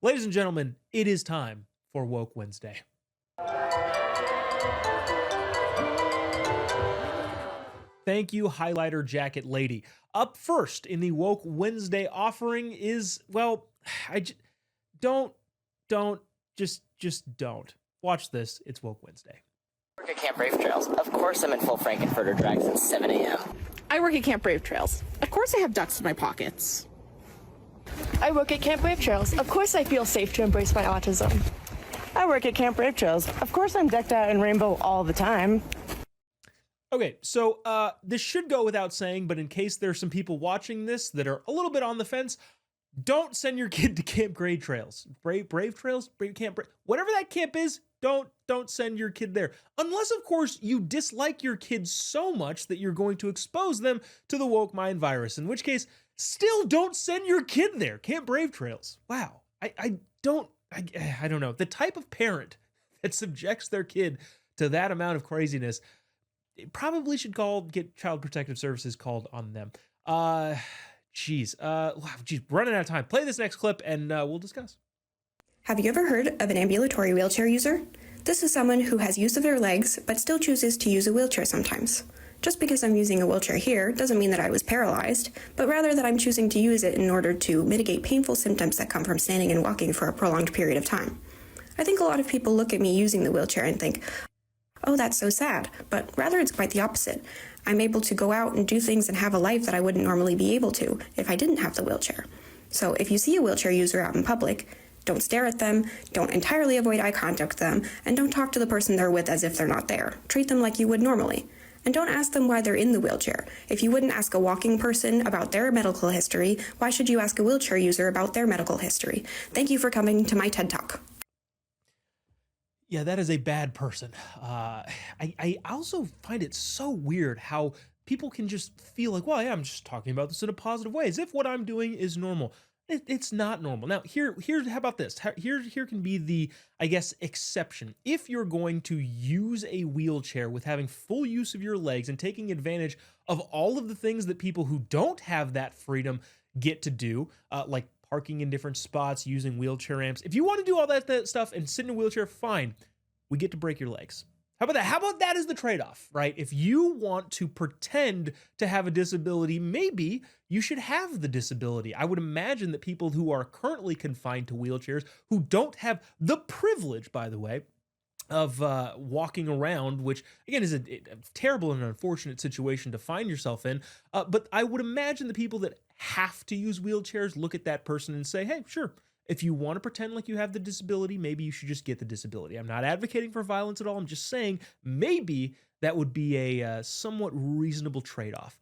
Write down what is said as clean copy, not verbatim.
Ladies and gentlemen, it is time for Woke Wednesday. Thank you, highlighter jacket lady. Up first in the Woke Wednesday offering is, well, I j- don't, just don't. Watch this. It's Woke Wednesday. Work at Camp Brave Trails. Of course I'm in full Frankenfurter drag since 7 a.m. I work at Camp Brave Trails. Of course I have ducks in my pockets. I work at Camp Brave Trails. Of course I feel safe to embrace my autism. I work at Camp Brave Trails. Of course I'm decked out in rainbow all the time. Okay, so this should go without saying, but in case there's some people watching this that are a little bit on the fence, don't send your kid to Camp Brave Trails. Brave Trails, whatever that camp is, don't send your kid there. Unless, of course, you dislike your kids so much that you're going to expose them to the woke mind virus, in which case, still don't send your kid there. Camp Brave Trails. Wow. I don't know. The type of parent that subjects their kid to that amount of craziness probably should get Child Protective Services called on them. Geez, running out of time. Play this next clip and we'll discuss. Have you ever heard of an ambulatory wheelchair user? This is someone who has use of their legs, but still chooses to use a wheelchair sometimes. Just because I'm using a wheelchair here doesn't mean that I was paralyzed, but rather that I'm choosing to use it in order to mitigate painful symptoms that come from standing and walking for a prolonged period of time. I think a lot of people look at me using the wheelchair and think, oh, that's so sad, but rather it's quite the opposite. I'm able to go out and do things and have a life that I wouldn't normally be able to if I didn't have the wheelchair. So if you see a wheelchair user out in public, don't stare at them, don't entirely avoid eye contact with them, and don't talk to the person they're with as if they're not there. Treat them like you would normally. And don't ask them why they're in the wheelchair. If you wouldn't ask a walking person about their medical history, why should you ask a wheelchair user about their medical history? Thank you for coming to my TED Talk. Yeah, that is a bad person. I also find it so weird how people can just feel like, well, yeah, I'm just talking about this in a positive way, as if what I'm doing is normal. It's not normal. Now, how about this? Here can be the, I guess, exception. If you're going to use a wheelchair with having full use of your legs and taking advantage of all of the things that people who don't have that freedom get to do, like parking in different spots, using wheelchair ramps. If you want to do all that stuff and sit in a wheelchair, fine. We get to break your legs. How about that? How about that as the trade-off, right? If you want to pretend to have a disability, maybe you should have the disability. I would imagine that people who are currently confined to wheelchairs, who don't have the privilege, by the way, of walking around, which again is a terrible and unfortunate situation to find yourself in. But I would imagine the people that have to use wheelchairs look at that person and say, hey, sure, if you want to pretend like you have the disability, maybe you should just get the disability. I'm not advocating for violence at all. I'm just saying maybe that would be a somewhat reasonable trade-off.